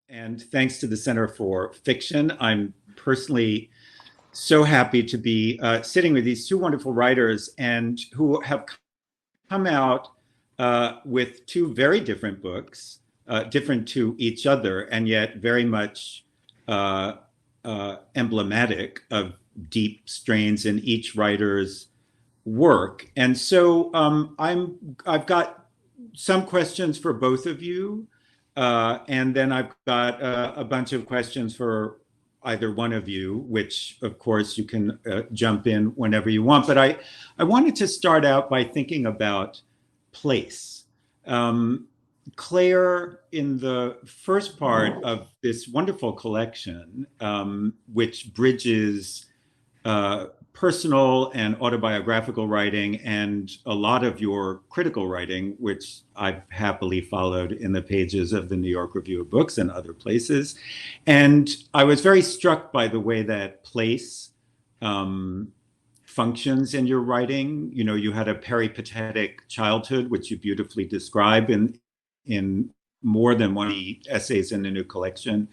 And thanks to the Center for Fiction, I'm personally so happy to be sitting with these two wonderful writers and who have come out with two very different books, different to each other, and yet very much emblematic of deep strains in each writer's work. And so I've got some questions for both of you, and then I've got a bunch of questions for either one of you, which of course you can jump in whenever you want. But I wanted to start out by thinking about place. Claire, in the first part of this wonderful collection, which bridges personal and autobiographical writing and a lot of your critical writing, which I've happily followed in the pages of the New York Review of Books and other places. And I was very struck by the way that place functions in your writing. You know, you had a peripatetic childhood, which you beautifully describe in more than one of the essays in the new collection,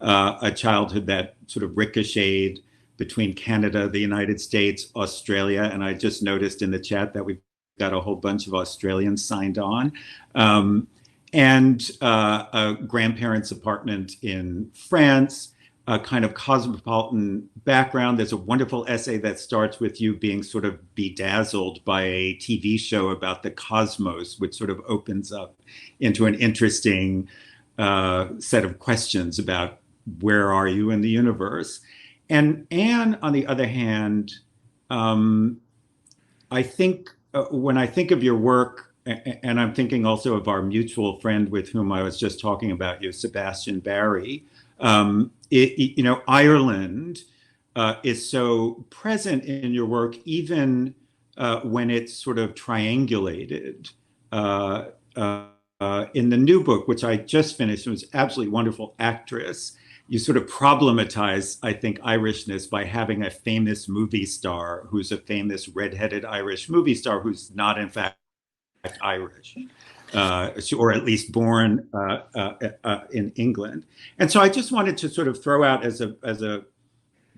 a childhood that sort of ricocheted between Canada, the United States, Australia, and I just noticed in the chat that we've got a whole bunch of Australians signed on, and a grandparents' apartment in France, a kind of cosmopolitan background. There's a wonderful essay that starts with you being sort of bedazzled by a TV show about the cosmos, which sort of opens up into an interesting set of questions about where are you in the universe. And Anne, on the other hand, I think when I think of your work, and I'm thinking also of our mutual friend with whom I was just talking about you, Sebastian Barry, you know, Ireland is so present in your work, even when it's sort of triangulated. In the new book, which I just finished, it was absolutely wonderful actress. You sort of problematize, I think, Irishness by having a famous movie star who's a famous redheaded Irish movie star who's not, in fact, Irish, or at least born in England. And so I just wanted to sort of throw out as a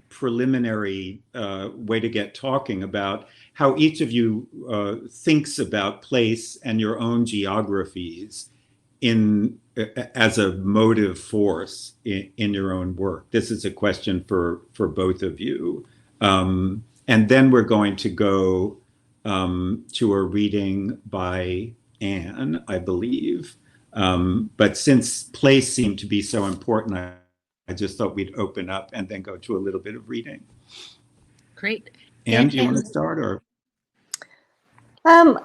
preliminary way to get talking about how each of you thinks about place and your own geographies as a motive force in your own work. This is a question for both of you. And then we're going to go to a reading by Anne, I believe. But since place seemed to be so important, I just thought we'd open up and then go to a little bit of reading. Great. Anne, do you want to start, or?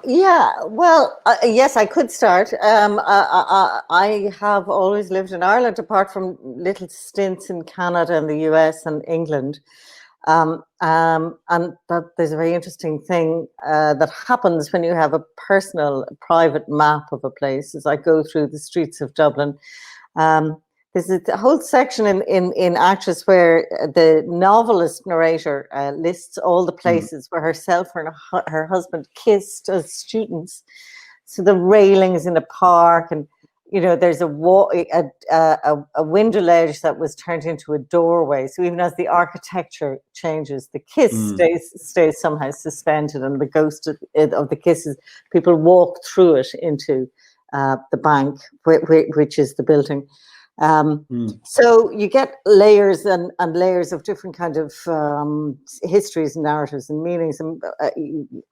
Yeah, well, yes, I could start. I have always lived in Ireland, apart from little stints in Canada and the US and England. And that there's a very interesting thing that happens when you have a personal, private map of a place. As I go through the streets of Dublin, there's a whole section in Actress where the novelist narrator lists all the places where herself and her husband kissed as students. So the railings in the park, and you know, there's a window ledge that was turned into a doorway. So even as the architecture changes, the kiss stays somehow suspended, and the ghost of the kisses, people walk through it into the bank, which is the building. So you get layers and layers of different kind of histories and narratives and meanings. And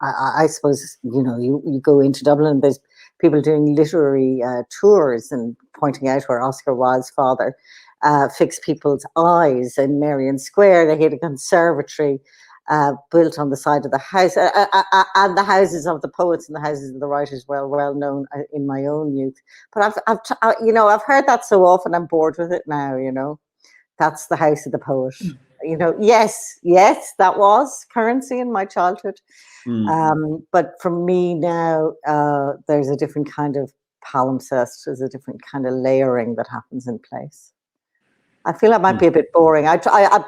I suppose, you know, you go into Dublin and there's people doing literary tours and pointing out where Oscar Wilde's father fixed people's eyes in Merrion Square. They had a conservatory built on the side of the house, and the houses of the poets and the houses of the writers well known in my own youth. But I've heard that so often, I'm bored with it now. You know, that's the house of the poet. You know, yes, that was currency in my childhood. But for me now, there's a different kind of palimpsest, there's a different kind of layering that happens in place. I feel that might be a bit boring. I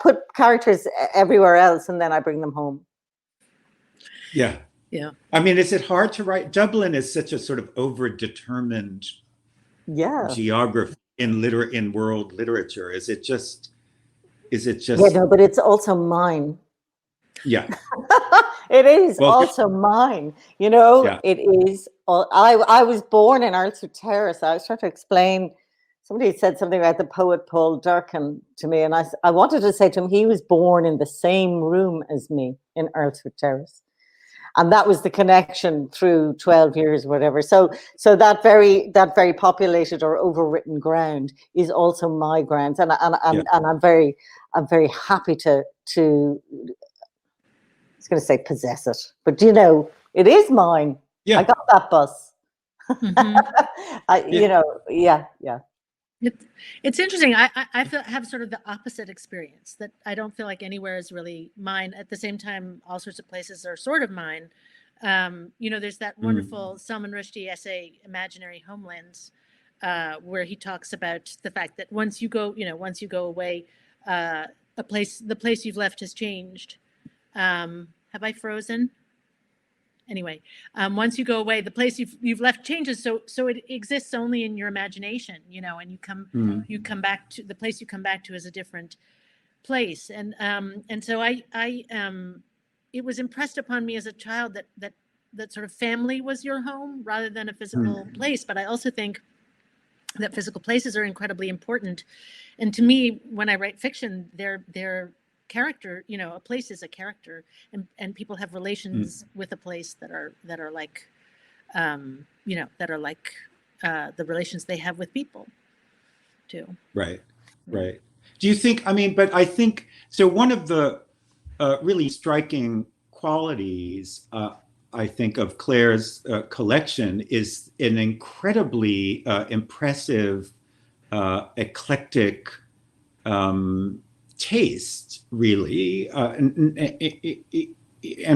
put characters everywhere else and then I bring them home. Yeah. I mean, is it hard to write? Dublin is such a sort of over-determined geography. in world literature? Is it just Yeah, no, but it's also mine. Yeah. It is Well, also mine. You know, yeah. it is. I was born in Arthur Terrace. I was trying to explain. Somebody said something about the poet Paul Durkin to me, and I wanted to say to him, he was born in the same room as me in Arthur Terrace. And that was the connection through 12 years, whatever. So that very populated or overwritten ground is also my ground, and Yeah. I'm very happy to I was going to say possess it, but you know, it is mine. Yeah. I got that bus. Mm-hmm. You know, yeah. It's interesting. I have sort of the opposite experience, that I don't feel like anywhere is really mine. At the same time, all sorts of places are sort of mine. You know, there's that wonderful Salman Rushdie essay, Imaginary Homelands, where he talks about the fact that once you go away, the place you've left has changed. Have I frozen? Anyway, once you go away, the place you've left changes. So it exists only in your imagination, you know, and you come back to the place you come back to is a different place. And so it was impressed upon me as a child that sort of family was your home rather than a physical place. But I also think that physical places are incredibly important. And to me, when I write fiction, they're character, you know, a place is a character, and people have relations with a place that are like, you know, that are like the relations they have with people too. Right. Do you think, I mean, but I think, so one of the really striking qualities, I think, of Claire's collection is an incredibly impressive, eclectic taste, really. And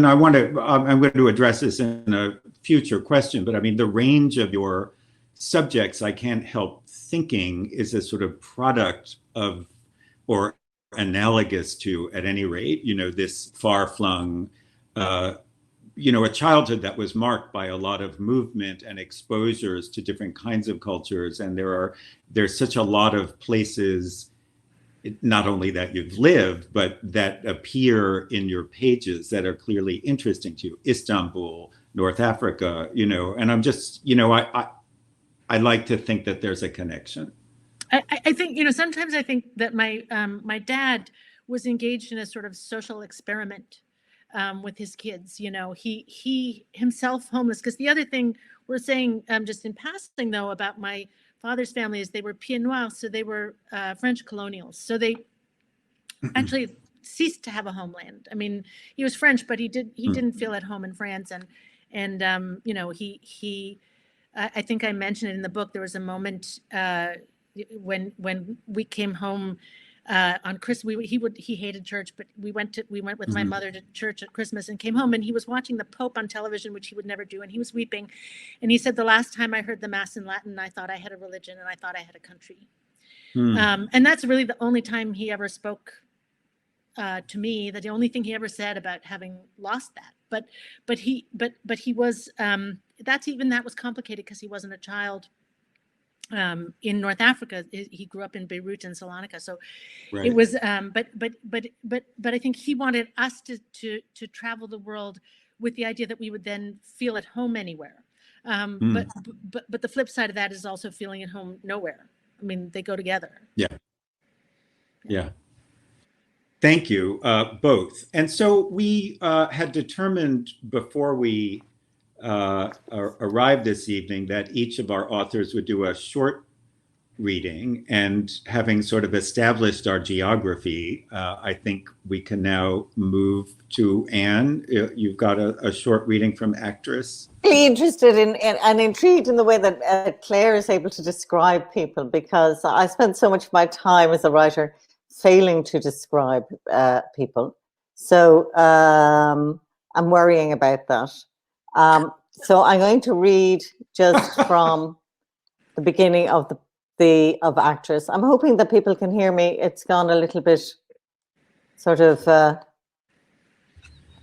I'm going to address this in a future question, but I mean, the range of your subjects, I can't help thinking, is a sort of product of, or analogous to, at any rate, you know, this far-flung, you know, a childhood that was marked by a lot of movement and exposures to different kinds of cultures. And there's such a lot of places, not only that you've lived, but that appear in your pages that are clearly interesting to you. Istanbul, North Africa, you know, and I'm just, you know, I like to think that there's a connection. I think, you know, sometimes I think that my dad was engaged in a sort of social experiment with his kids. You know, he himself homeless. Because the other thing we're saying, just in passing though, about my father's family is they were Pieds Noirs, so they were French colonials. So they actually ceased to have a homeland. I mean, he was French, but he didn't feel at home in France, and you know, I think I mentioned it in the book. There was a moment when we came home on Christmas. He hated church, but we went with my mother to church at Christmas and came home, and he was watching the Pope on television, which he would never do, and he was weeping, and he said, the last time I heard the Mass in Latin, I thought I had a religion and I thought I had a country. And that's really the only time he ever spoke to me, that the only thing he ever said about having lost that. But he was that was complicated because he wasn't a child in North Africa. He grew up in Beirut and Salonika, so right. It was. But I think he wanted us to travel the world with the idea that we would then feel at home anywhere. But the flip side of that is also feeling at home nowhere. I mean, they go together. Yeah. Thank you, both. And so we had determined before we arrived this evening that each of our authors would do a short reading. And having sort of established our geography, I think we can now move to Anne. You've got a short reading from Actress. Really interested in and intrigued in the way that Claire is able to describe people, because I spent so much of my time as a writer failing to describe people. So I'm worrying about that. So I'm going to read just from the beginning of of Actress. I'm hoping that people can hear me. It's gone a little bit sort of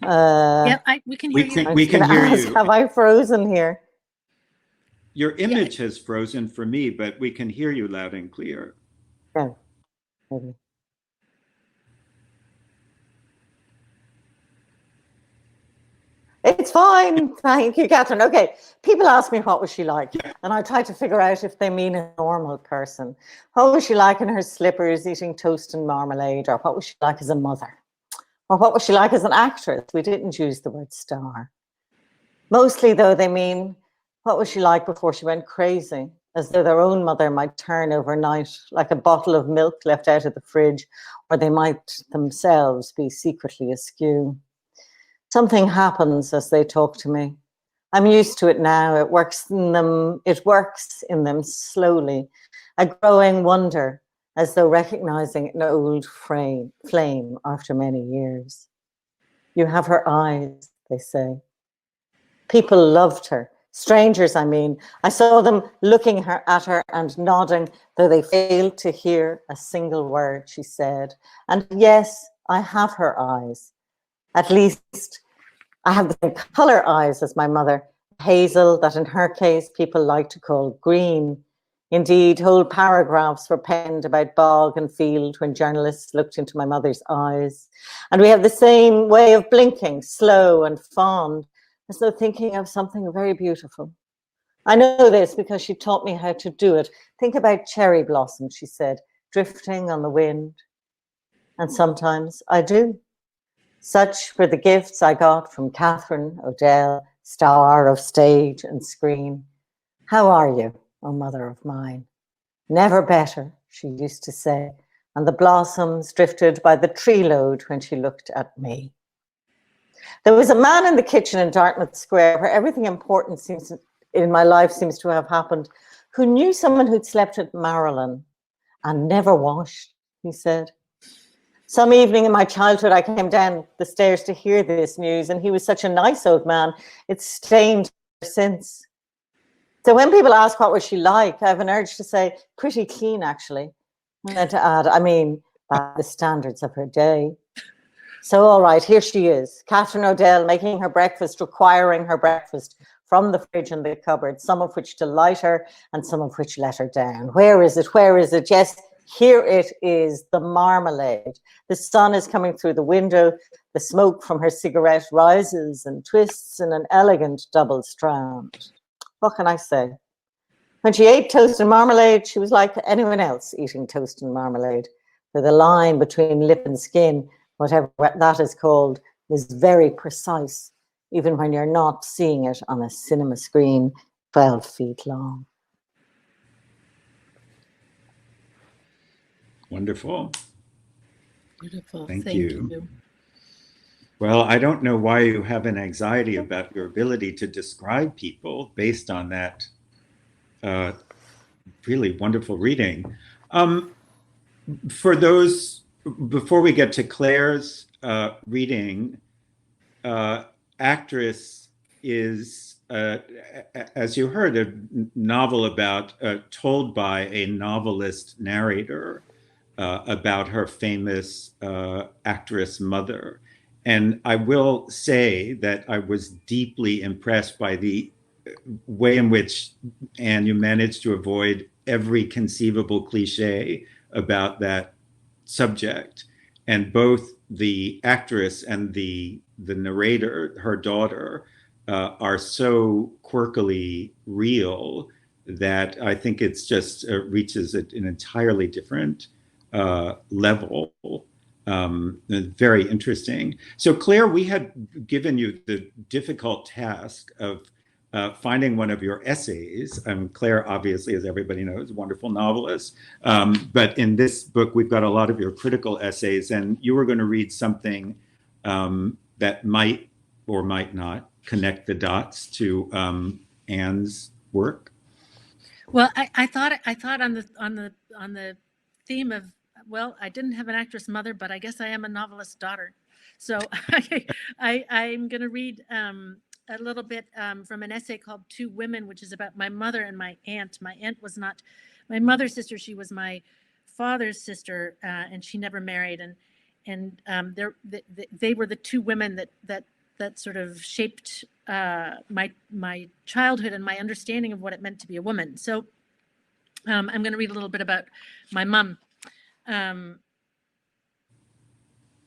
yeah, we can hear you. We can hear you. Have I frozen here? Your image has frozen for me, but we can hear you loud and clear. Yeah, maybe. It's fine. Thank you, Catherine. Okay. People ask me what was she like, and I try to figure out if they mean a normal person. What was she like in her slippers eating toast and marmalade, or what was she like as a mother? Or what was she like as an actress? We didn't use the word star. Mostly, though, they mean what was she like before she went crazy, as though their own mother might turn overnight like a bottle of milk left out of the fridge, or they might themselves be secretly askew. Something happens as they talk to me. I'm used to it now. It works in them slowly, a growing wonder, as though recognizing an old flame after many years. You have her eyes, they say. People loved her. Strangers, I mean. I saw them looking at her and nodding, though they failed to hear a single word she said. And yes, I have her eyes. At least I have the same color eyes as my mother, hazel, that in her case people like to call green. Indeed, whole paragraphs were penned about bog and field when journalists looked into my mother's eyes. And we have the same way of blinking, slow and fond, as though thinking of something very beautiful. I know this because she taught me how to do it. Think about cherry blossoms, she said, drifting on the wind. And sometimes I do. Such were the gifts I got from Catherine Odell, star of stage and screen. How are you, oh mother of mine? Never better, she used to say, and the blossoms drifted by the tree load when she looked at me. There was a man in the kitchen in Dartmouth Square, where everything important in my life seems to have happened, who knew someone who'd slept at Marilyn and never washed, he said. Some evening in my childhood, I came down the stairs to hear this news, and he was such a nice old man. It's stayed since. So when people ask what was she like, I have an urge to say pretty clean, actually. And then to add, I mean, by the standards of her day. So, all right, here she is, Catherine Odell, making her breakfast, requiring her breakfast from the fridge and the cupboard, some of which delight her and some of which let her down. Where is it? Where is it? Yes, here it is, the marmalade. The sun is coming through the window. The smoke from her cigarette rises and twists in an elegant double strand. What can I say? When she ate toast and marmalade, she was like anyone else eating toast and marmalade, for the line between lip and skin, whatever that is called, is very precise, even when you're not seeing it on a cinema screen 12 feet long. Wonderful. Beautiful. Thank you. Well, I don't know why you have an anxiety about your ability to describe people based on that really wonderful reading. For those, before we get to Claire's reading, Actress is, as you heard, a novel about, told by a novelist narrator about her famous actress mother. And I will say that I was deeply impressed by the way in which, Anne, you managed to avoid every conceivable cliche about that subject. And both the actress and the narrator, her daughter, are so quirkily real that I think it's just reaches an entirely different level. Very interesting. So Claire, we had given you the difficult task of finding one of your essays. Claire, obviously, as everybody knows, a wonderful novelist. But in this book, we've got a lot of your critical essays, and you were going to read something that might or might not connect the dots to Anne's work. Well, I thought on the theme of, well, I didn't have an actress mother, but I guess I am a novelist daughter. So I'm going to read a little bit from an essay called Two Women, which is about my mother and my aunt. My aunt was not my mother's sister; she was my father's sister, and she never married. And they were the two women that that sort of shaped my childhood and my understanding of what it meant to be a woman. So I'm going to read a little bit about my mom.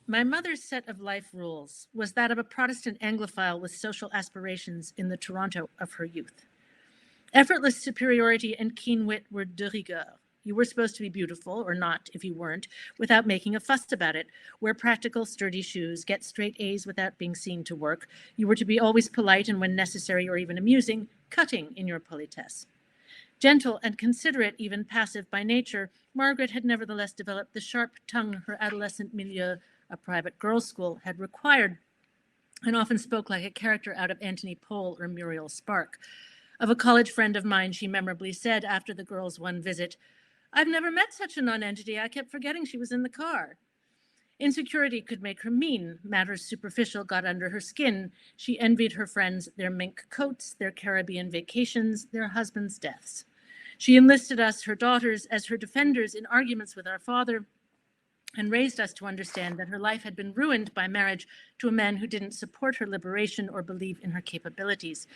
My mother's set of life rules was that of a Protestant Anglophile with social aspirations in the Toronto of her youth. Effortless superiority and keen wit were de rigueur. You were supposed to be beautiful, or not if you weren't, without making a fuss about it. Wear practical, sturdy shoes, get straight A's without being seen to work. You were to be always polite and, when necessary or even amusing, cutting in your politesse. Gentle and considerate, even passive by nature, Margaret had nevertheless developed the sharp tongue her adolescent milieu, a private girls' school, had required, and often spoke like a character out of Anthony Pole or Muriel Spark. Of a college friend of mine, she memorably said after the girls' one visit, "I've never met such a nonentity. I kept forgetting she was in the car." Insecurity could make her mean. Matters superficial got under her skin. She envied her friends their mink coats, their Caribbean vacations, their husbands' deaths. She enlisted us, her daughters, as her defenders in arguments with our father, and raised us to understand that her life had been ruined by marriage to a man who didn't support her liberation or believe in her capabilities.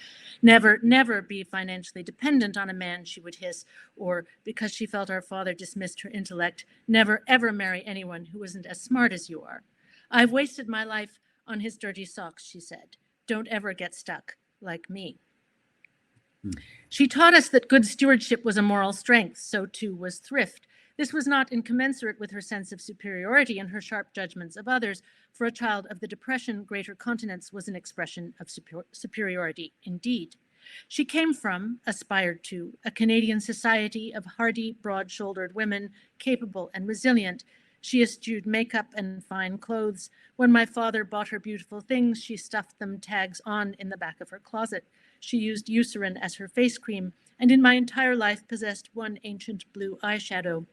Never, never be financially dependent on a man, she would hiss, or because she felt our father dismissed her intellect, never, ever marry anyone who isn't as smart as you are. I've wasted my life on his dirty socks, she said. Don't ever get stuck like me. She taught us that good stewardship was a moral strength, so too was thrift. This was not incommensurate with her sense of superiority and her sharp judgments of others. For a child of the Depression, greater continence was an expression of superiority indeed. She came from, aspired to, a Canadian society of hardy, broad-shouldered women, capable and resilient. She eschewed makeup and fine clothes. When my father bought her beautiful things, she stuffed them tags on in the back of her closet. She used Eucerin as her face cream, and in my entire life possessed one ancient blue eyeshadow.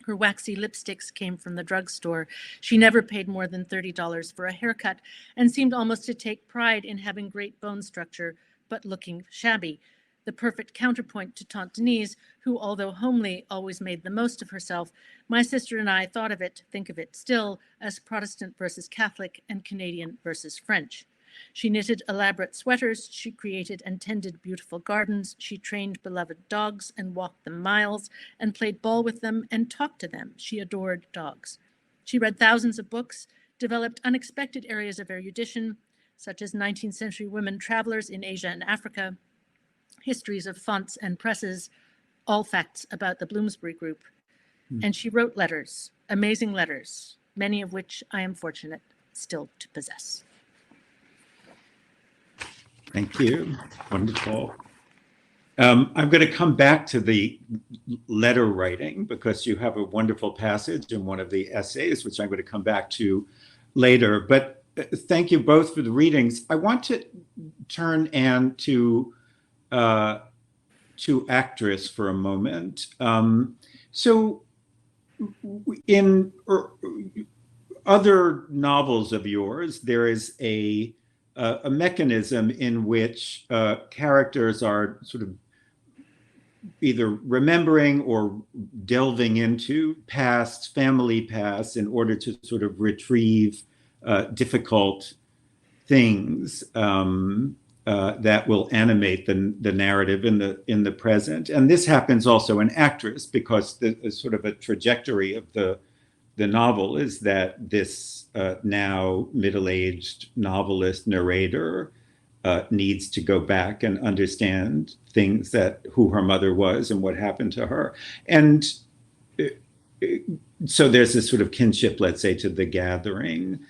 Her waxy lipsticks came from the drugstore. She never paid more than $30 for a haircut and seemed almost to take pride in having great bone structure, but looking shabby. The perfect counterpoint to Tante Denise, who, although homely, always made the most of herself. My sister and I think of it still, as Protestant versus Catholic and Canadian versus French. She knitted elaborate sweaters, she created and tended beautiful gardens, she trained beloved dogs and walked them miles, and played ball with them and talked to them. She adored dogs. She read thousands of books, developed unexpected areas of erudition, such as 19th century women travelers in Asia and Africa, histories of fonts and presses, all facts about the Bloomsbury Group. And she wrote letters, amazing letters, many of which I am fortunate still to possess. Thank you. Wonderful. I'm going to come back to the letter writing because you have a wonderful passage in one of the essays, which I'm going to come back to later. But thank you both for the readings. I want to turn and to actress for a moment. So in other novels of yours, there is a mechanism in which characters are sort of either remembering or delving into family past in order to sort of retrieve difficult things that will animate the narrative in the present. And this happens also in actress because the sort of a trajectory of the novel is that this now middle-aged novelist narrator needs to go back and understand things who her mother was and what happened to her. And so there's this sort of kinship, let's say, to The Gathering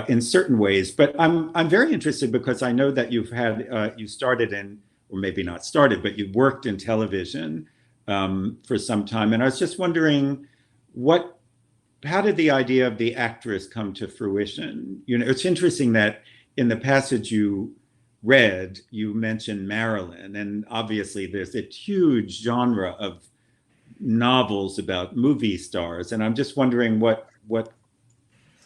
in certain ways. But I'm very interested because I know that you started in, or maybe not started, but you worked in television for some time. And I was just wondering how did the idea of the actress come to fruition? You know, it's interesting that in the passage you read, you mentioned Marilyn, and obviously there's a huge genre of novels about movie stars, and I'm just wondering what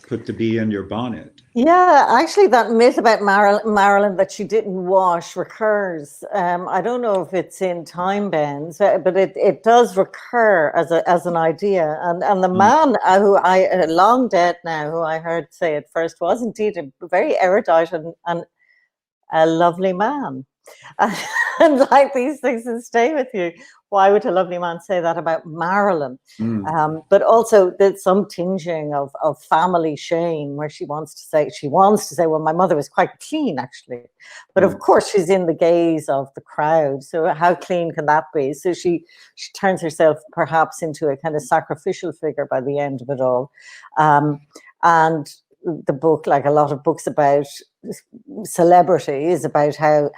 put the bee in your bonnet. Yeah, actually, that myth about Marilyn that she didn't wash recurs. I don't know if it's in Time Bends, but it does recur as an idea. And the man who I long dead now, who I heard say it first, was indeed a very erudite and a lovely man. And like these things that stay with you. Why would a lovely man say that about Marilyn? But also there's some tinging of family shame, where she wants to say, well, my mother was quite clean, actually. But of course, she's in the gaze of the crowd. So how clean can that be? So she turns herself perhaps into a kind of sacrificial figure by the end of it all. And the book, like a lot of books about celebrity, is about how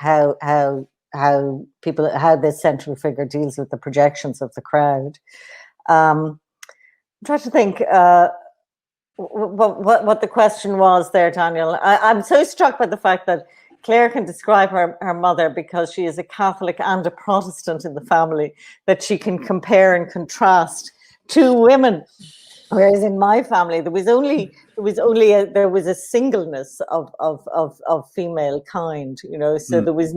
the central figure deals with the projections of the crowd. I'm trying to think what the question was there, Daniel. I'm so struck by the fact that Claire can describe her mother, because she is a Catholic and a Protestant in the family, that she can compare and contrast two women. Whereas in my family, there was a singleness of female kind, so there was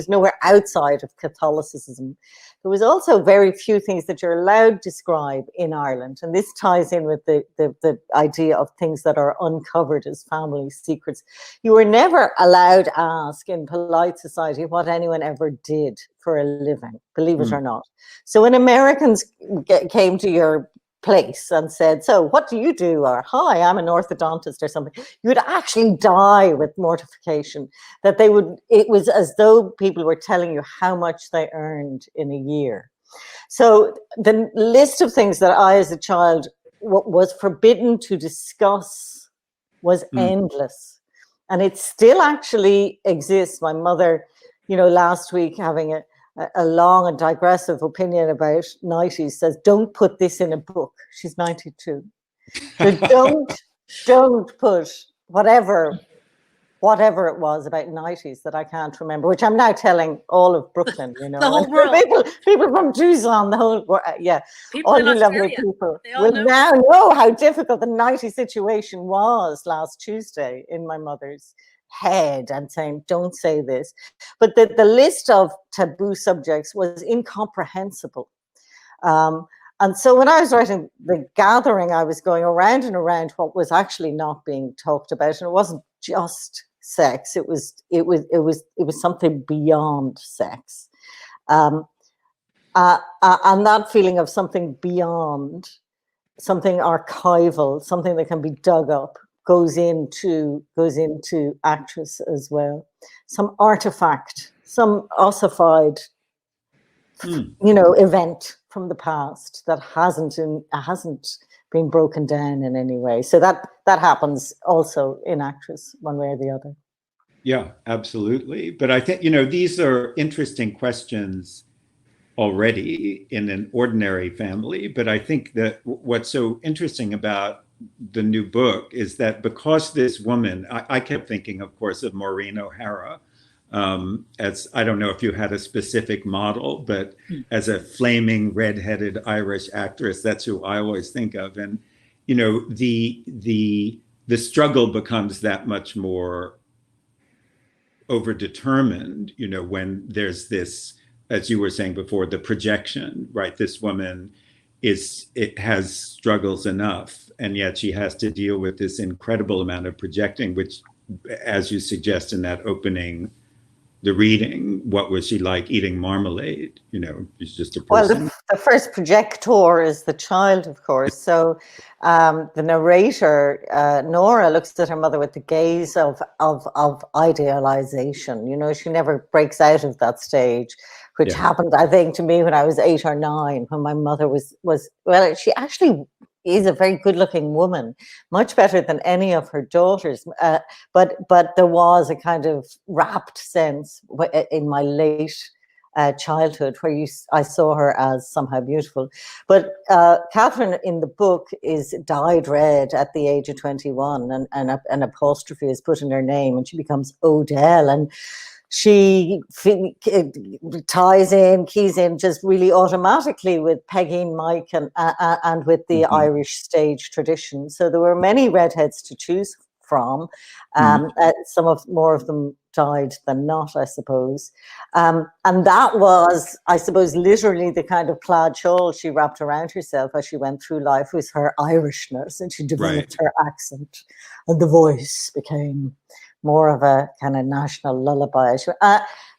nowhere outside of Catholicism. There was also very few things that you're allowed to describe in Ireland, and this ties in with the idea of things that are uncovered as family secrets. You were never allowed to ask in polite society what anyone ever did for a living, believe it or not. So when Americans came to your place and said, so what do you do? Or, hi, I'm an orthodontist or something, you would actually die with mortification that it was as though people were telling you how much they earned in a year. So the list of things that I as a child was forbidden to discuss was endless, and it still actually exists. My mother, last week, having a long and digressive opinion about nighties, says, don't put this in a book. She's 92. So don't put whatever it was about nighties that I can't remember, which I'm now telling all of Brooklyn, the whole world. People from Tucson, the whole world, people all in you Australia, lovely people will now know how difficult the nightie situation was last Tuesday in my mother's head, and saying, don't say this. But the list of taboo subjects was incomprehensible. And so when I was writing The Gathering, I was going around and around what was actually not being talked about, and it wasn't just sex. It was something beyond sex, and that feeling of something beyond, something archival, something that can be dug up, goes into actress as well. Some artifact, some ossified, event from the past that hasn't been broken down in any way. So that happens also in actress, one way or the other. Yeah, absolutely. But I think, these are interesting questions already in an ordinary family. But I think that what's so interesting about the new book is that because this woman, I kept thinking, of course, of Maureen O'Hara, as, I don't know if you had a specific model, but as a flaming redheaded Irish actress, that's who I always think of. And, the struggle becomes that much more overdetermined, when there's this, as you were saying before, the projection, right? This woman has struggles enough, and yet she has to deal with this incredible amount of projecting, which, as you suggest in that opening, the reading, what was she like eating marmalade? She's just a person. Well, the first projector is the child, of course. So the narrator, Nora, looks at her mother with the gaze of idealization. She never breaks out of that stage, which happened, I think, to me when I was 8 or 9, when my mother was well, she actually is a very good-looking woman, much better than any of her daughters. But there was a kind of rapt sense in my late childhood where I saw her as somehow beautiful. But Catherine in the book is dyed red at the age of 21, and an apostrophe is put in her name, and she becomes Odell. And she keys in just really automatically with Peggy and Mike and with the Irish stage tradition. So there were many redheads to choose from. More of them died than not, I suppose. And that was, I suppose, literally the kind of plaid shawl she wrapped around herself as she went through life, was her Irishness, and she developed her accent, and the voice became more of a kind of national lullaby.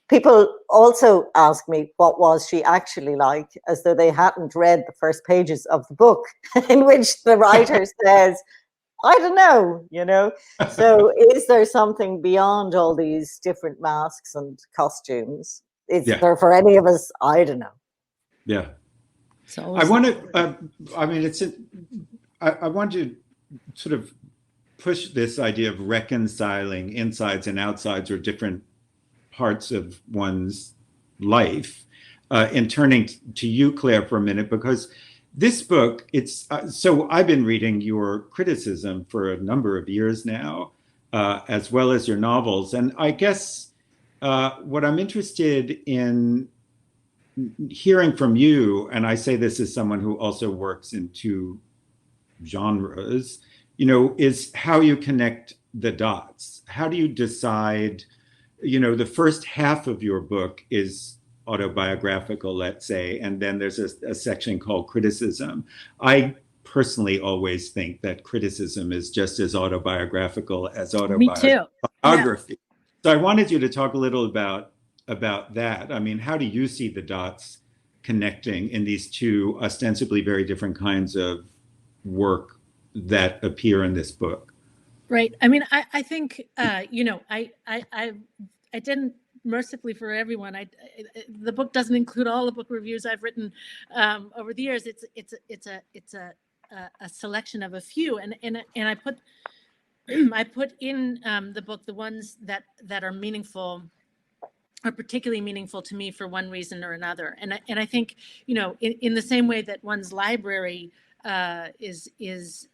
People also ask me what was she actually like, as though they hadn't read the first pages of the book, in which the writer says, I don't know, you know. So is there something beyond all these different masks and costumes? Is there for any of us? I don't know. Yeah. I want to, I want to sort of push this idea of reconciling insides and outsides, or different parts of one's life, in turning to you, Claire, for a minute, because this book, it's so I've been reading your criticism for a number of years now, as well as your novels. And I guess what I'm interested in hearing from you, and I say this as someone who also works in two genres, you know, is how you connect the dots. How do you decide, you know, the first half of your book is autobiographical, let's say, and then there's a section called criticism. I personally always think that criticism is just as autobiographical as autobiography. Yeah. So I wanted you to talk a little about that. I mean, how do you see the dots connecting in these two ostensibly very different kinds of work that appear in this book? Right. I mean, I think, you know, I didn't, mercifully for everyone, the book doesn't include all the book reviews I've written over the years. It's a selection of a few, and I put I put in the book the ones that are meaningful, are particularly meaningful to me for one reason or another. And I think, you know, in the same way that one's library is,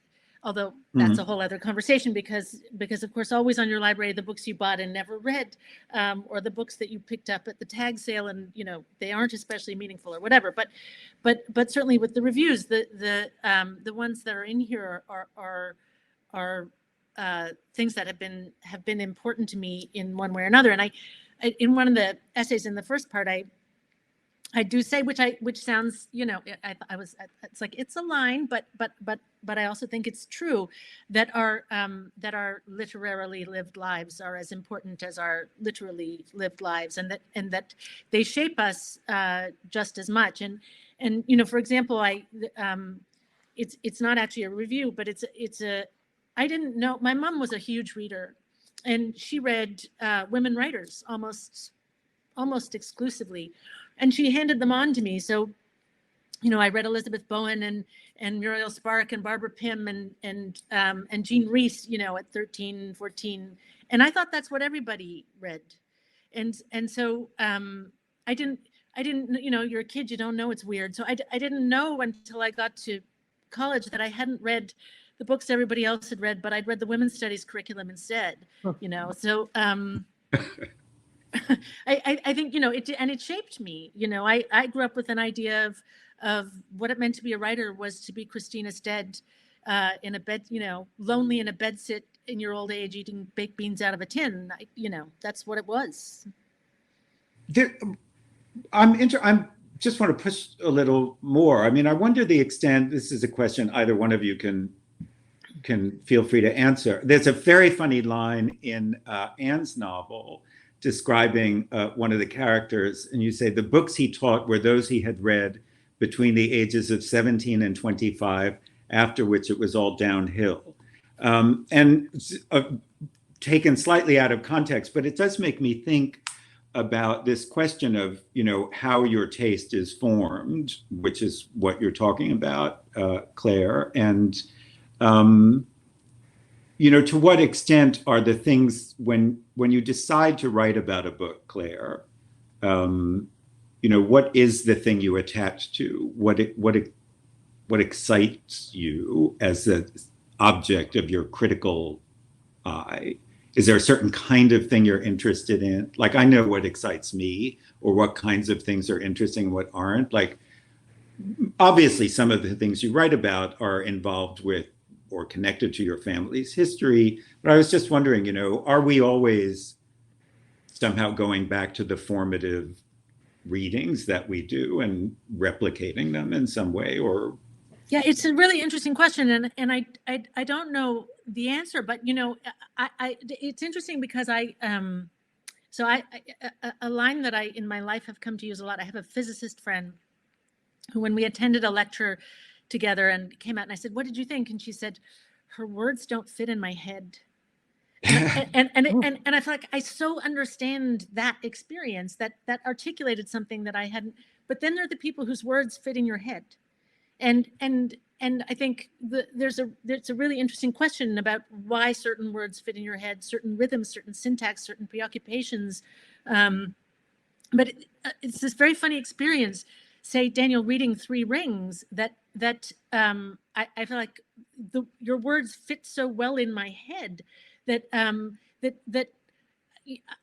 although that's a whole other conversation, because of course, always on your library, the books you bought and never read, or the books that you picked up at the tag sale, and you know, they aren't especially meaningful or whatever. But certainly with the reviews, the ones that are in here are things that have been important to me in one way or another. And I in one of the essays in the first part, I do say, which sounds, you know, it's like, it's a line, but I also think it's true that our literarily lived lives are as important as our literally lived lives, and that they shape us just as much. And you know, for example, it's not actually a review, but I didn't know, my mom was a huge reader, and she read women writers almost exclusively. And she handed them on to me. So, you know, I read Elizabeth Bowen and Muriel Spark and Barbara Pym and Jean Rhys, you know, at 13, 14. And I thought that's what everybody read. And so I didn't, you know, you're a kid, you don't know it's weird. So I didn't know until I got to college that I hadn't read the books everybody else had read, but I'd read the women's studies curriculum instead, you know. So I think, you know, it shaped me. You know, I grew up with an idea of what it meant to be a writer was to be Christina Stead in a bed, you know, lonely in a bedsit in your old age, eating baked beans out of a tin. You know, that's what it was. I'm just want to push a little more. I mean, I wonder the extent, this is a question either one of you can feel free to answer. There's a very funny line in Anne's novel describing one of the characters, and you say the books he taught were those he had read between the ages of 17 and 25, after which it was all downhill. And taken slightly out of context, but it does make me think about this question of, you know, how your taste is formed, which is what you're talking about, Claire, and you know, to what extent are the things when you decide to write about a book, Claire, you know, what is the thing you attach to? What excites you as the object of your critical eye? Is there a certain kind of thing you're interested in? Like, I know what excites me or what kinds of things are interesting and what aren't. Like, obviously, some of the things you write about are involved with or connected to your family's history. But I was just wondering, are we always somehow going back to the formative readings that we do and replicating them in some way? Or yeah, it's a really interesting question, and I don't know the answer, but it's interesting because a line that I in my life have come to use a lot. I have a physicist friend who, when we attended a lecture together and came out, and I said, "What did you think?" And she said, "Her words don't fit in my head." And I feel like I so understand that experience that articulated something that I hadn't. But then there are the people whose words fit in your head, and I think there's a really interesting question about why certain words fit in your head, certain rhythms, certain syntax, certain preoccupations. But it's this very funny experience. Say, Daniel, reading Three Rings, that I feel like your words fit so well in my head that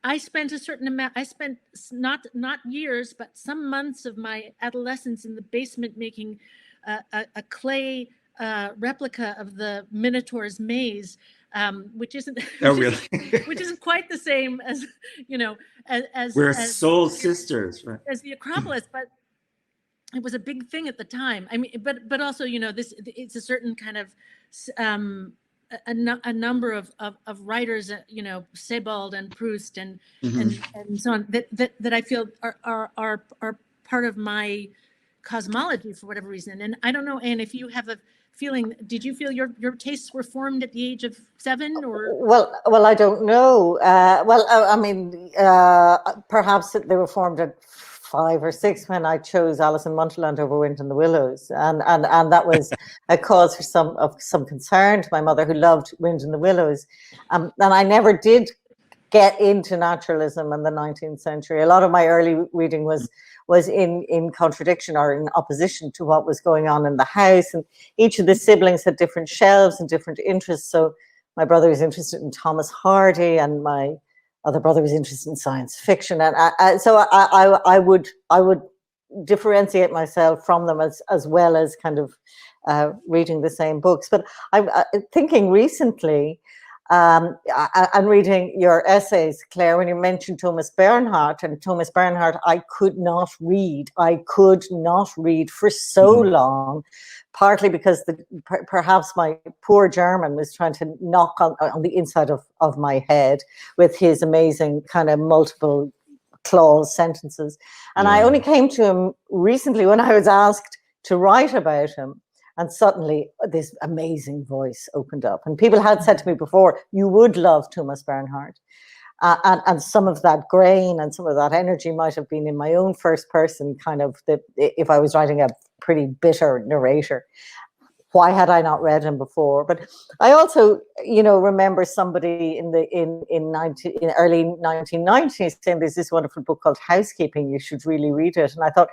I spent a certain amount. I spent not years, but some months of my adolescence in the basement making a clay replica of the Minotaur's maze, which isn't which isn't quite the same as as we're soul sisters, right? As the Acropolis, but it was a big thing at the time. I mean, but also, this, it's a certain kind of a number of writers, Sebald and Proust and so on that I feel are part of my cosmology for whatever reason. And I don't know, Anne, if you have a feeling, did you feel your tastes were formed at the age of 7 or? Well, I don't know. I mean, perhaps they were formed at 5 or 6 when I chose Alice in Wonderland over Wind in the Willows, and that was a cause for some concern to my mother, who loved Wind in the Willows, and I never did get into naturalism in the 19th century. A lot of my early reading was in contradiction or in opposition to what was going on in the house, and each of the siblings had different shelves and different interests. So my brother was interested in Thomas Hardy, and my other brother was interested in science fiction, and so I would differentiate myself from them as well as kind of reading the same books. But I'm thinking recently, and reading your essays, Claire, when you mentioned Thomas Bernhardt, and Thomas Bernhardt, I could not read for so long, partly because perhaps my poor German was trying to knock on the inside of my head with his amazing kind of multiple clause sentences. And I only came to him recently when I was asked to write about him. And suddenly this amazing voice opened up. And people had said to me before, you would love Thomas Bernhardt. And some of that grain and some of that energy might have been in my own first person, kind of, if I was writing a pretty bitter narrator. Why had I not read him before? But I also, remember somebody in early 1990s saying there's this wonderful book called Housekeeping. You should really read it. And I thought,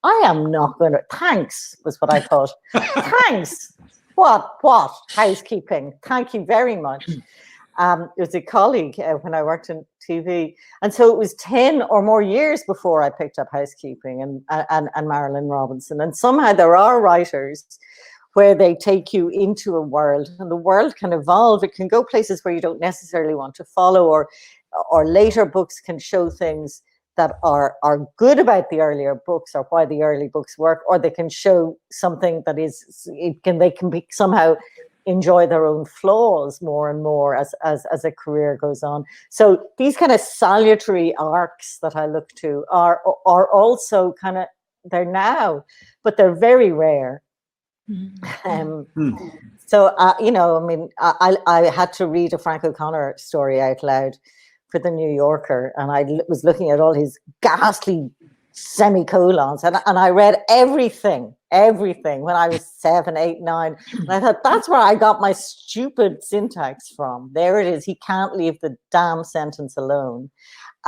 I am not going to. Thanks was what I thought. Thanks. What? Housekeeping. Thank you very much. It was a colleague when I worked in TV, and so it was 10 or more years before I picked up Housekeeping and Marilyn Robinson. And somehow there are writers where they take you into a world, and the world can evolve. It can go places where you don't necessarily want to follow, or later books can show things that are good about the earlier books or why the early books work, or they can show something that they can be somehow enjoy their own flaws more and more as a career goes on. So these kind of salutary arcs that I look to are also kind of, they're now, but they're very rare. So I mean, I had to read a Frank O'Connor story out loud for the New Yorker, and I was looking at all his ghastly semicolons, and I read everything when I was 7, 8, 9, and I thought, that's where I got my stupid syntax from. There it is. He can't leave the damn sentence alone.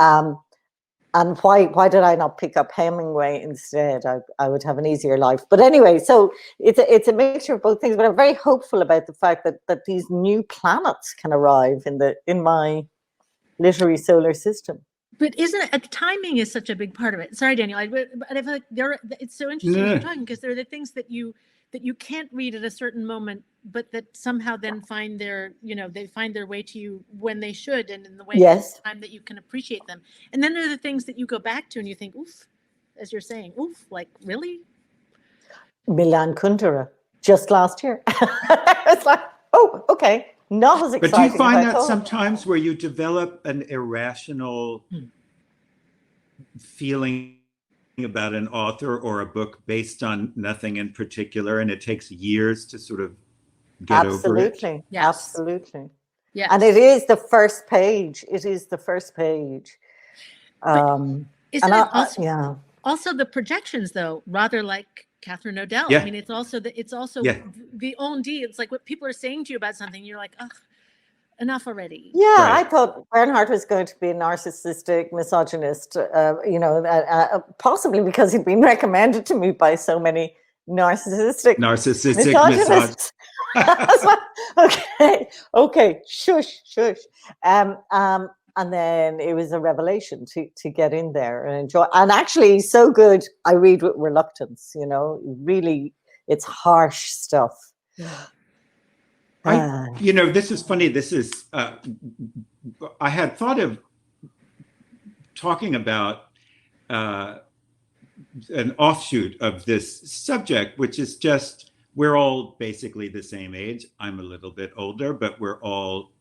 And why did I not pick up Hemingway instead? I would have an easier life. But anyway, so it's a mixture of both things. But I'm very hopeful about the fact that these new planets can arrive in my literary solar system. But isn't it, timing is such a big part of it? Sorry, Daniel, but I feel like it's so interesting as you're talking, because there are the things that you can't read at a certain moment, but that somehow then find their, they find their way to you when they should, and in the way, time that you can appreciate them. And then there are the things that you go back to and you think, oof, as you're saying, oof, like, really? Milan Kundera, just last year. It's like, oh, okay. Not as exciting. But do you find that sometimes where you develop an irrational feeling about an author or a book based on nothing in particular, and it takes years to sort of get over it? Yes. Absolutely. Yeah. And it is the first page. It is the first page. Isn't it also the projections, though, rather like Catherine O'Dell? Yeah. I mean, it's also the on-d. It's like what people are saying to you about something, you're like, ugh, enough already. Yeah, right. I thought Bernhardt was going to be a narcissistic misogynist, possibly because he'd been recommended to me by so many narcissistic misogynists. Okay, shush. And then it was a revelation to get in there and enjoy. And actually, so good, I read with reluctance. Really, it's harsh stuff. This is funny. This is, I had thought of talking about an offshoot of this subject, which is just, we're all basically the same age. I'm a little bit older, but we're all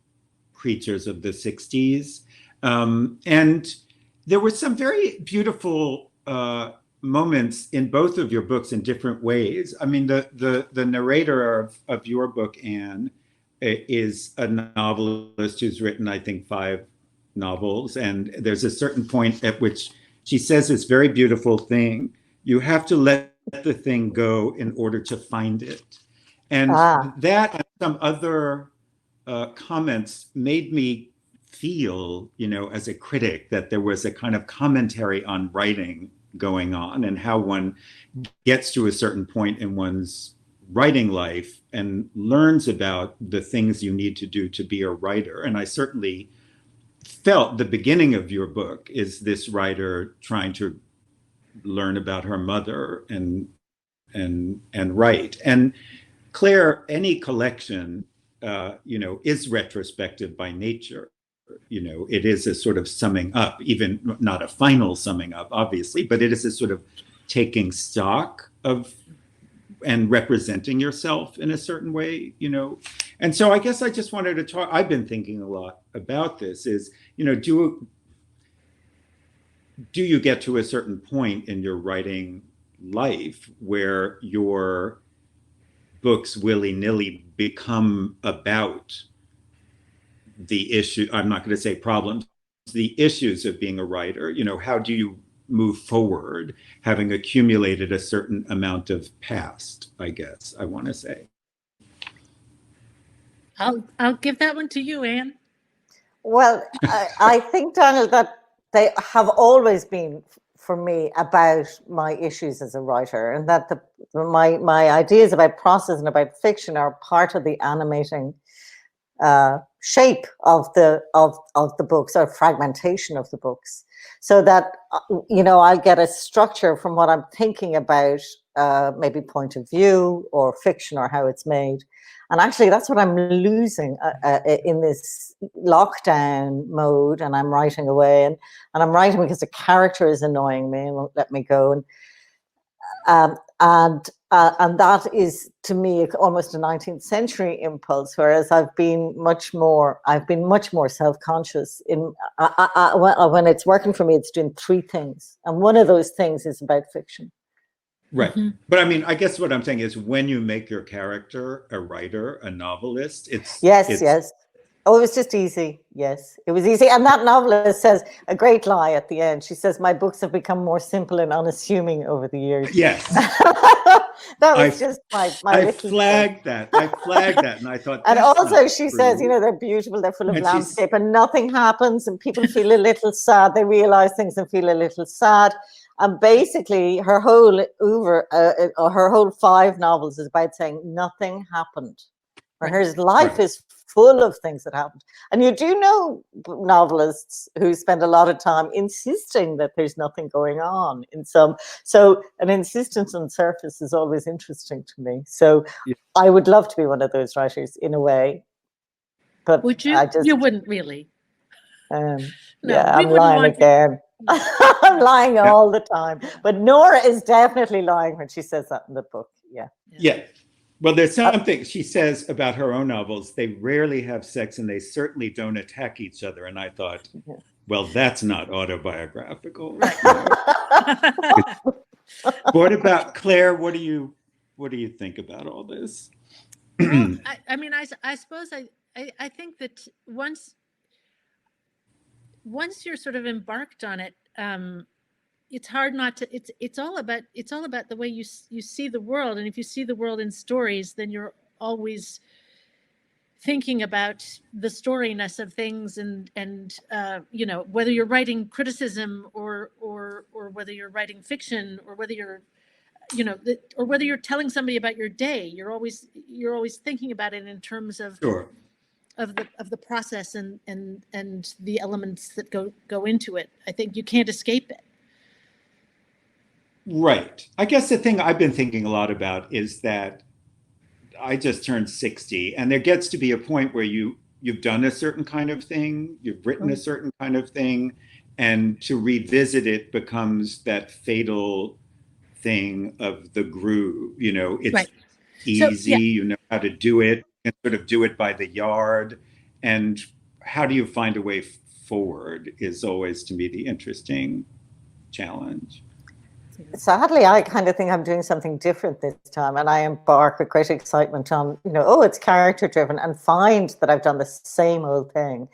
creatures of the 60s. And there were some very beautiful moments in both of your books in different ways. I mean, the narrator of your book, Anne, is a novelist who's written, I think, 5 novels. And there's a certain point at which she says this very beautiful thing: you have to let the thing go in order to find it. And that and some other comments made me feel, as a critic, that there was a kind of commentary on writing going on, and how one gets to a certain point in one's writing life and learns about the things you need to do to be a writer. And I certainly felt the beginning of your book is this writer trying to learn about her mother and write. And Claire, any collection, is retrospective by nature. It is a sort of summing up, even not a final summing up, obviously, but it is a sort of taking stock of and representing yourself in a certain way, And so I guess I just wanted to talk, I've been thinking a lot about this, is, do you get to a certain point in your writing life where your books willy-nilly become about the issue, I'm not going to say problems, the issues of being a writer? How do you move forward having accumulated a certain amount of past, I guess I want to say? I'll give that one to you, Anne. Well, I think, Daniel, that they have always been, for me, about my issues as a writer, and that my ideas about process and about fiction are part of the animating shape of the books, or fragmentation of the books, so that I get a structure from what I'm thinking about, maybe point of view or fiction or how it's made. And actually, that's what I'm losing in this lockdown mode. And I'm writing away, and I'm writing because the character is annoying me and won't let me go. And that is, to me, almost a 19th century impulse. Whereas I've been much more self-conscious. When it's working for me, it's doing 3 things, and one of those things is about fiction. Right. Mm-hmm. But I mean, I guess what I'm saying is, when you make your character a writer, a novelist, it's yes. Oh, it was just easy. Yes, it was easy. And that novelist says a great lie at the end. She says, my books have become more simple and unassuming over the years. Yes. That was just my I flagged that. And I thought, and also she says, they're beautiful, they're full of landscape, and nothing happens, and people feel a little sad. They realize things and feel a little sad. And basically, her whole 5 novels is about saying nothing happened. Whereas life is full of things that happened. And you do know novelists who spend a lot of time insisting that there's nothing going on in some. So an insistence on surface is always interesting to me. So Yeah. I would love to be one of those writers in a way. But Would you? I just, You wouldn't really. no, Yeah, we I'm wouldn't lying want again. I'm lying Yeah. all the time. But Nora is definitely lying when she says that in the book. Yeah. Yeah. Well, there's something she says about her own novels. They rarely have sex and they certainly don't attack each other. And I thought, well, that's not autobiographical. Right. What about Claire? What do you think about all this? Well, I mean, I suppose I think that once you're sort of embarked on it, it's hard not to. It's all about the way you see the world, and if you see the world in stories, then you're always thinking about the storiness of things, and you know, whether you're writing criticism or whether you're writing fiction, or whether you're, you know, or whether you're telling somebody about your day, you're always thinking about it in terms of Sure. of the process and the elements that go into it. I think you can't escape it. Right. I guess the thing I've been thinking a lot about is that I just turned 60, and there gets to be a point where you've done a certain kind of thing, you've written a certain kind of thing, and to revisit it becomes that fatal thing of the groove. You know, it's Right. easy, So, yeah. you know how to do it, and sort of do it by the yard. And how do you find a way forward is always, to me, the interesting challenge. Sadly, I kind of think I'm doing something different this time, and I embark with great excitement on, you know, oh, it's character driven, and find that I've done the same old thing.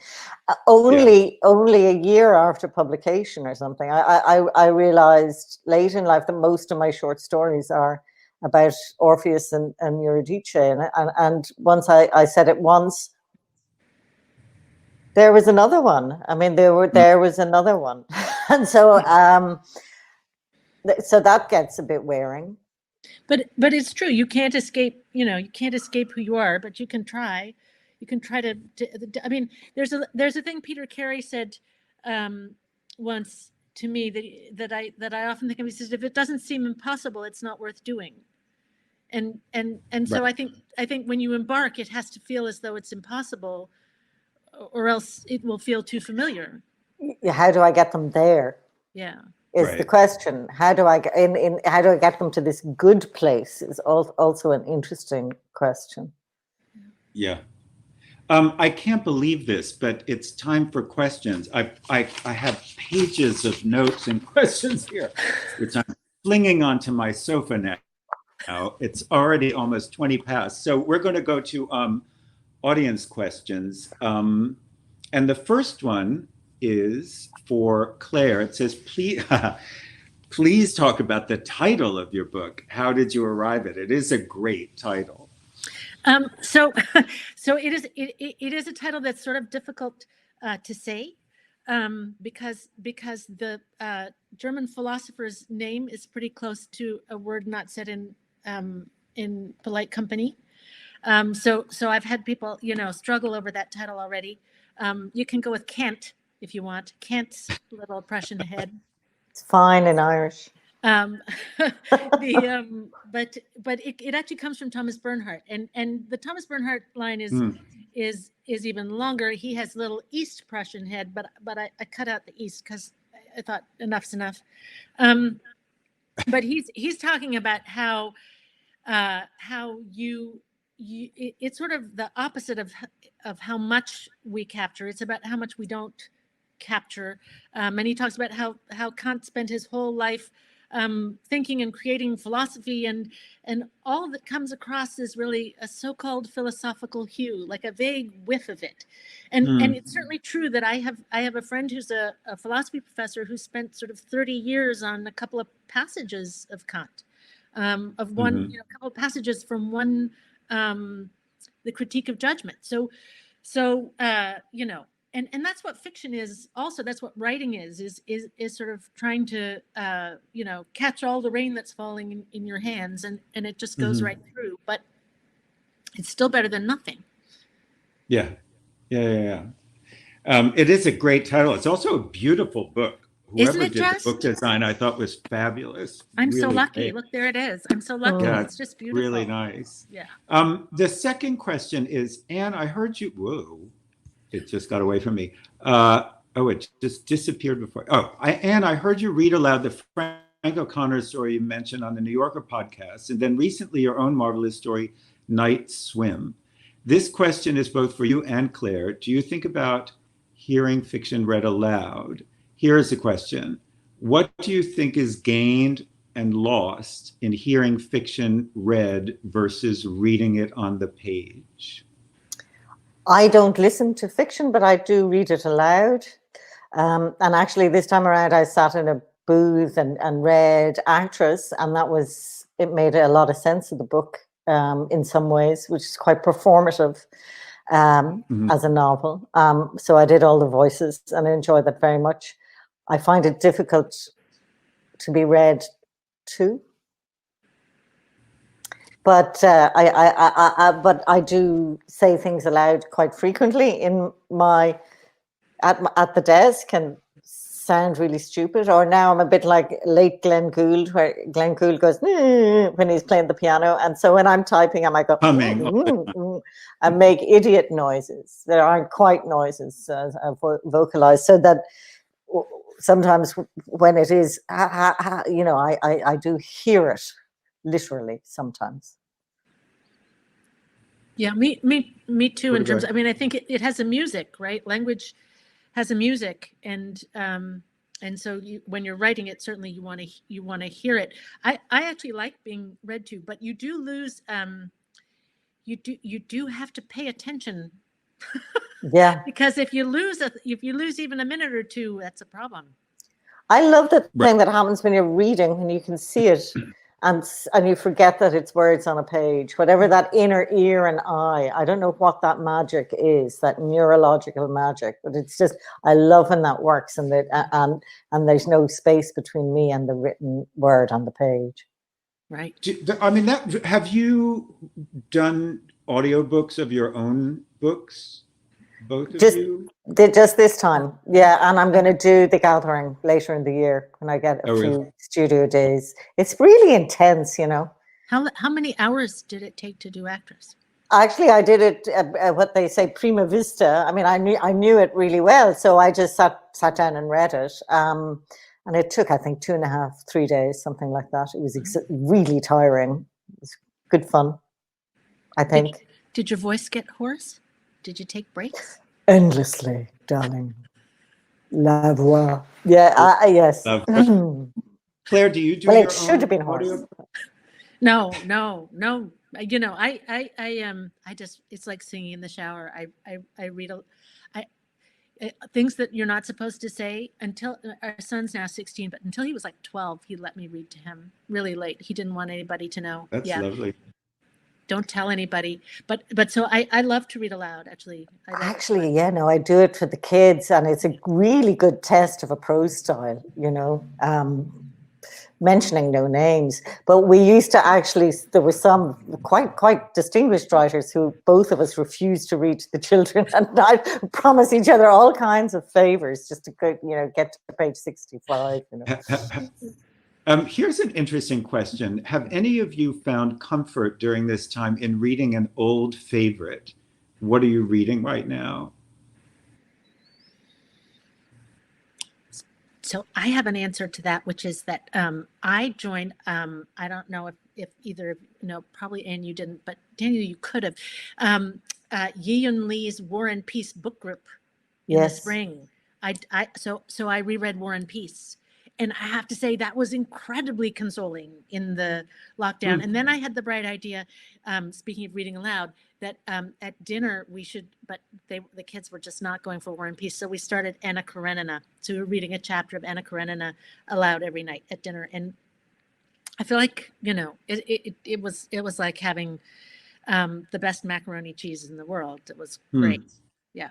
Only a year after publication or something, I realized late in life that most of my short stories are about Orpheus and Eurydice, and once I said it once, there was another one. I mean, there was another one, and so. So that gets a bit wearing. But it's true. You can't escape. You know, you can't escape who you are. But you can try. You can try to. I mean, there's a thing Peter Carey said once to me that I often think of. He says, if it doesn't seem impossible, it's not worth doing. And so Right. I think when you embark, it has to feel as though it's impossible, or else it will feel too familiar. How do I get them there? Yeah. Is the question. How do I get how do I get them to this good place is also an interesting question. Yeah. I can't believe this, but it's time for questions. I have pages of notes and questions here, which I'm flinging onto my sofa now. It's already almost 20 past. So we're going to go to audience questions. And the first one is for Claire. It says, please talk about the title of your book. How did you arrive at it? It is a great title. So it is a title that's sort of difficult to say because the German philosopher's name is pretty close to a word not said in polite company. So I've had people, you know, struggle over that title already. You can go with Kant if you want. Kant's little Prussian head. It's fine in Irish. But it actually comes from Thomas Bernhardt, and the Thomas Bernhardt line is even longer. He has little East Prussian head, but I cut out the East because I thought enough's enough. But he's talking about how it's sort of the opposite of how much we capture. It's about how much we don't capture. And he talks about how Kant spent his whole life thinking and creating philosophy, and all that comes across is really a so-called philosophical hue, like a vague whiff of it. And it's certainly true that I have a friend who's a philosophy professor who spent sort of 30 years on a couple of passages of Kant, of one, you know, a couple of passages from one, the Critique of Judgment. So you know, and that's what fiction is. Also, that's what writing is sort of trying to you know, catch all the rain that's falling in your hands, and it just goes right through. But it's still better than nothing. Yeah. Yeah. It is a great title. It's also a beautiful book. Isn't Whoever it did the just? book design, I thought was fabulous. I'm so Really lucky. great. Look, there it is. I'm so lucky. Yeah, It's just beautiful. really nice. Yeah. The second question is, Anne, I heard you. Whoa, it just got away from me. It just disappeared before. Anne, I heard you read aloud the Frank O'Connor story you mentioned on the New Yorker podcast, and then recently your own marvelous story, Night Swim. This question is both for you and Claire. Do you think about hearing fiction read aloud? Here is the question. What do you think is gained and lost in hearing fiction read versus reading it on the page? I don't listen to fiction, but I do read it aloud. And actually, this time around, I sat in a booth and read Actress, and it made a lot of sense of the book in some ways, which is quite performative as a novel. So I did all the voices and I enjoyed that very much. I find it difficult to be read too. But I do say things aloud quite frequently in at the desk, and sound really stupid. Or now I'm a bit like late Glenn Gould, where Glenn Gould goes when he's playing the piano, and so when I'm typing, I might go and make idiot noises that aren't quite noises vocalized, so that sometimes when it is, I do hear it literally sometimes. Yeah, me too. In terms, I mean, I think it has a music, right? Language has a music, and so when you're writing it, certainly you want to hear it. I actually like being read to, but you do lose. You do have to pay attention. Yeah, because if you lose even a minute or two, that's a problem. I love the thing that happens when you're reading, when you can see it, and you forget that it's words on a page. Whatever that inner ear and eye, I don't know what that magic is, that neurological magic, but it's just, I love when that works, and there's no space between me and the written word on the page. Right. I mean, have you done audiobooks of your own books? Both of you? Just this time, yeah. And I'm going to do The Gathering later in the year when I get a few studio days. It's really intense, you know. How many hours did it take to do Actress? Actually, I did it what they say prima vista. I mean, I knew it really well, so I just sat down and read it. And it took, I think, 2.5, 3 days, something like that. It was really tiring. It was good fun, I think. Did your voice get hoarse? Did you take breaks? Endlessly, darling. La voix. Yeah, yes. Claire, do you do well, your it should have been hoarse. No. You know, I just, it's like singing in the shower. I read things that you're not supposed to say. Until our son's now 16, but until he was like 12, he let me read to him really late. He didn't want anybody to know. That's lovely. Don't tell anybody. But so I love to read aloud, actually. I do it for the kids, and it's a really good test of a prose style, you know, mentioning no names. But we used to actually, there were some quite distinguished writers who both of us refused to read to the children, and I promise each other all kinds of favors just to go, get to page 65, you know. Here's an interesting question. Have any of you found comfort during this time in reading an old favorite? What are you reading right now? So I have an answer to that, which is that I joined, I don't know if either of probably Anne, you didn't, but Daniel, you could have, Yi-Yun Lee's War and Peace book group in the spring. So I reread War and Peace. And I have to say that was incredibly consoling in the lockdown. And then I had the bright idea, speaking of reading aloud, that at dinner we should, but the kids were just not going for War and Peace. So we started Anna Karenina. So we were reading a chapter of Anna Karenina aloud every night at dinner. And I feel like, it was like having the best macaroni cheese in the world. It was great. Yeah.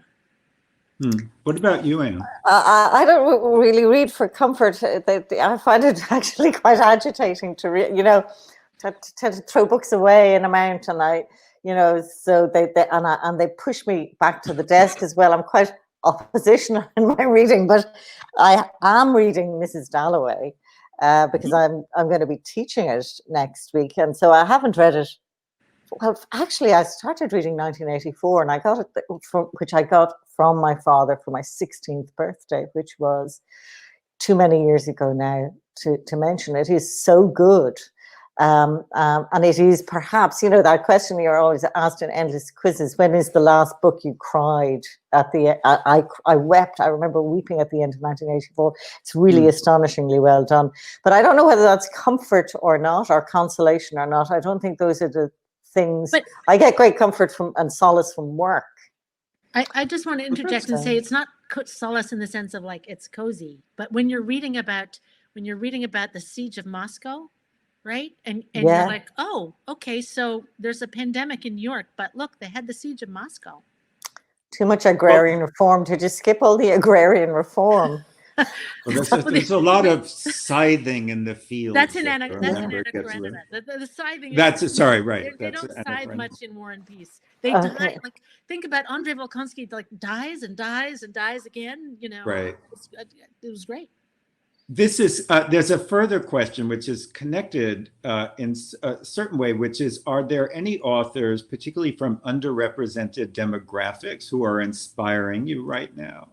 What about you, Anne? I don't really read for comfort. I find it actually quite agitating to read, to throw books away in amount. And So they push me back to the desk as well. I'm quite oppositional in my reading, but I am reading Mrs. Dalloway because I'm going to be teaching it next week, and so I haven't read it. Well, actually, I started reading 1984, and I got it which I got from my father for my 16th birthday, which was too many years ago now to mention. It is so good. And it is perhaps, that question you're always asked in endless quizzes, when is the last book you cried at the end? I wept. I remember weeping at the end of 1984. It's really astonishingly well done. But I don't know whether that's comfort or not, or consolation or not. I don't think those are the things. But I get great comfort from and solace from work. I just want to interject and say it's not solace in the sense of like it's cozy, but when you're reading about the siege of Moscow, right? And you're like, oh, okay, so there's a pandemic in New York, but look, they had the siege of Moscow. Too much agrarian reform. Did you skip all the agrarian reform? Well, there's a lot of scything in the fields. That's an Anna Karenina. The scything. Sorry, right. They don't scythe much in War and Peace. They die. Like, think about Andrei Volkonsky, like dies and dies and dies again. Right. It was great. This is there's a further question which is connected in a certain way, which is, are there any authors, particularly from underrepresented demographics, who are inspiring you right now?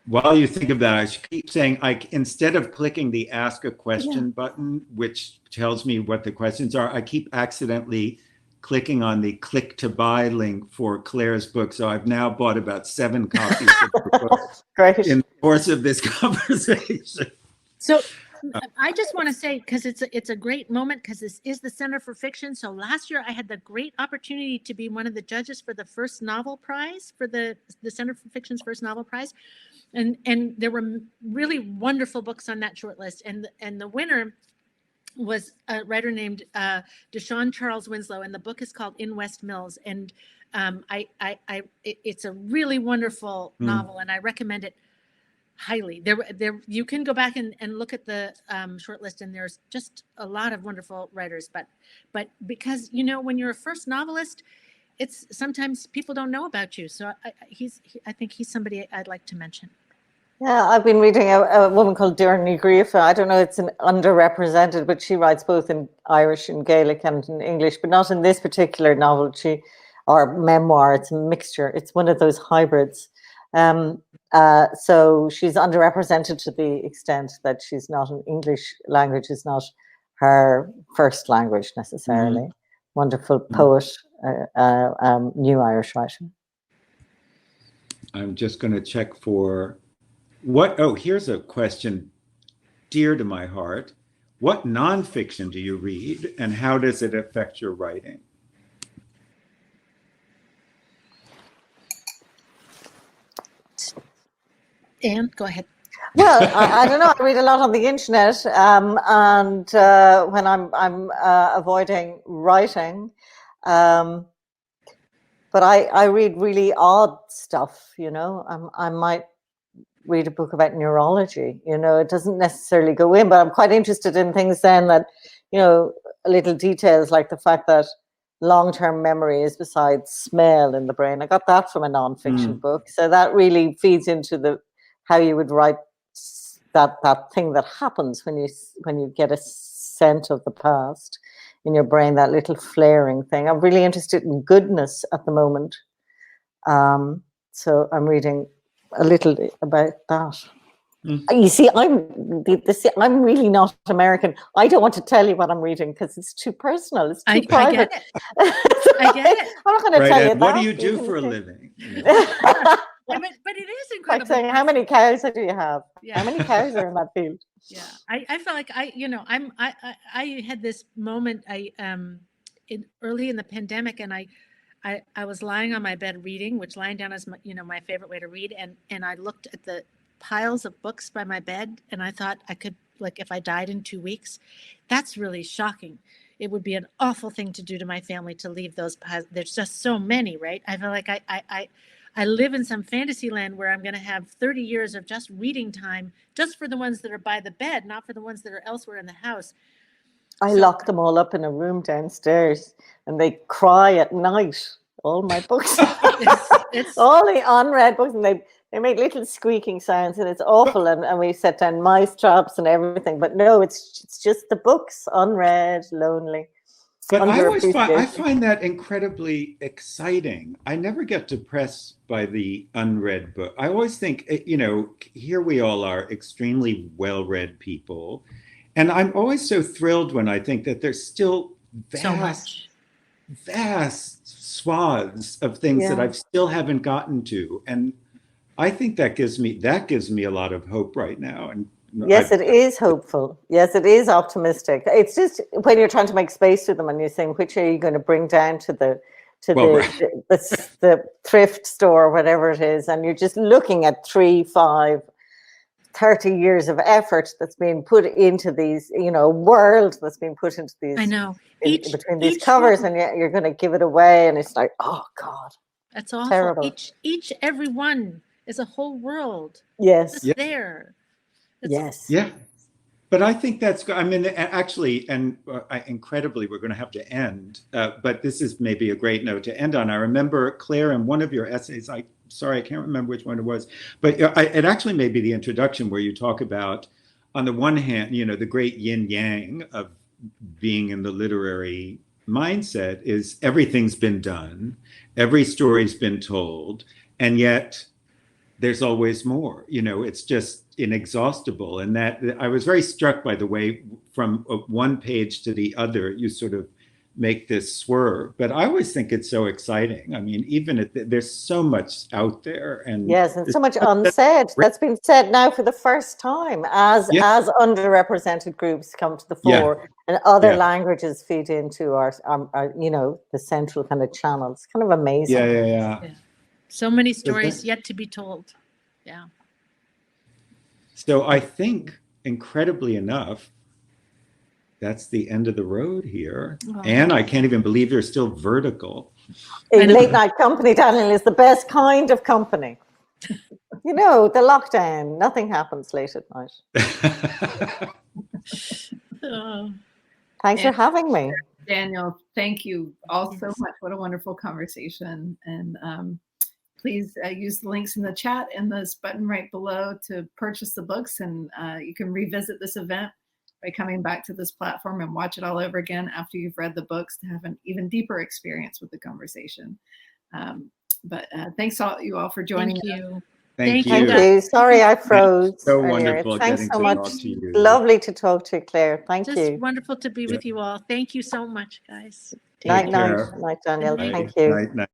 While you think of that, I should keep saying, instead of clicking the ask a question button, which tells me what the questions are, I keep accidentally clicking on the click to buy link for Claire's book. So I've now bought about 7 copies of her book in the course of this conversation. So I just want to say, because it's a great moment, because this is the Center for Fiction. So last year I had the great opportunity to be one of the judges for the first novel prize, for the Center for Fiction's first novel prize. And there were really wonderful books on that short list. And the winner was a writer named Deshaun Charles Winslow, and the book is called In West Mills. And it's a really wonderful novel, and I recommend it highly. There you can go back and look at the short list, and there's just a lot of wonderful writers. But because when you're a first novelist, it's sometimes people don't know about you. So I think he's somebody I'd like to mention. Yeah, I've been reading a woman called Doirne Grief. I don't know, it's an underrepresented, but she writes both in Irish and Gaelic and in English, but not in this particular novel or memoir. It's a mixture. It's one of those hybrids. So she's underrepresented to the extent that she's not an English language, is not her first language necessarily. Wonderful poet, new Irish writer. I'm just going to check for here's a question dear to my heart. What nonfiction do you read, and how does it affect your writing? Anne, go ahead. Well, I don't know. I read a lot on the internet, and when I'm avoiding writing, but I read really odd stuff. I might read a book about neurology. It doesn't necessarily go in, but I'm quite interested in things then that, little details like the fact that long-term memory is besides smell in the brain. I got that from a nonfiction book, so that really feeds into how you would write that thing that happens when you get a scent of the past in your brain, that little flaring thing. I'm really interested in goodness at the moment, so I'm reading a little about that. You see, I'm really not American. I don't want to tell you what I'm reading because it's too personal. It's too private. I get it. I'm not going to tell you that. What do you do for a living? But it is incredible. Like saying, how many cows do you have? Yeah. How many cows are in that field? Yeah, I feel like I had this moment early in the pandemic, and I was lying on my bed reading, which lying down is my favorite way to read, and I looked at the piles of books by my bed, and I thought I could, like, if I died in 2 weeks, that's really shocking. It would be an awful thing to do to my family to leave those piles. There's just so many, right? I feel like I live in some fantasy land where I'm going to have 30 years of just reading time, just for the ones that are by the bed, not for the ones that are elsewhere in the house. I So- lock them all up in a room downstairs, and they cry at night. All my books, it's all the unread books, and they make little squeaking sounds, and it's awful. And we set down mice traps and everything. But no, it's just the books, unread, lonely. But I always find, I underappreciated. find that incredibly exciting. I never get depressed by the unread book. I always think, here we all are extremely well-read people. And I'm always so thrilled when I think that there's still so much. vast swaths of things that Yeah. I still haven't gotten to. And I think that gives me a lot of hope right now. And Yes, it is hopeful. Yes, it is optimistic. It's just when you're trying to make space for them, and you're saying, which are you going to bring down to the the thrift store or whatever it is, and you're just looking at 3, 5, 30 years of effort that's being put into these, a world that's been put into these. I know. Between these covers, and yet you're going to give it away, and it's like, oh God, that's awful. terrible. Every one is a whole world. Yes. That's there. Yes. Yeah. But I think that's good. I mean, actually, and incredibly, we're going to have to end. But this is maybe a great note to end on. I remember, Claire, in one of your essays, sorry, I can't remember which one it was, but it actually may be the introduction where you talk about, on the one hand, the great yin yang of being in the literary mindset is everything's been done, every story's been told, and yet there's always more. It's just inexhaustible. And that I was very struck by the way from one page to the other, you sort of make this swerve. But I always think it's so exciting. I mean, even there's so much out there. And yes, and so much unsaid that's been said now for the first time as underrepresented groups come to the fore, and other languages feed into our the central kind of channel. It's kind of amazing. Yeah. So many stories yet to be told. Yeah. So I think, incredibly enough, that's the end of the road here. Oh. And I can't even believe you're still vertical. A late night company, Daniel, is the best kind of company. The lockdown, nothing happens late at night. Thanks for having me. Daniel, thank you all so much. What a wonderful conversation. And please use the links in the chat and this button right below to purchase the books. And you can revisit this event by coming back to this platform and watch it all over again after you've read the books to have an even deeper experience with the conversation. But thanks you all for joining us. Thank you. Thank you. Sorry, I froze. So earlier. wonderful. Thanks so much. To you. Lovely to talk to you, Claire. Thank you. Just wonderful to be with you all. Thank you so much, guys. Night, Daniel. Night. Thank you. Night.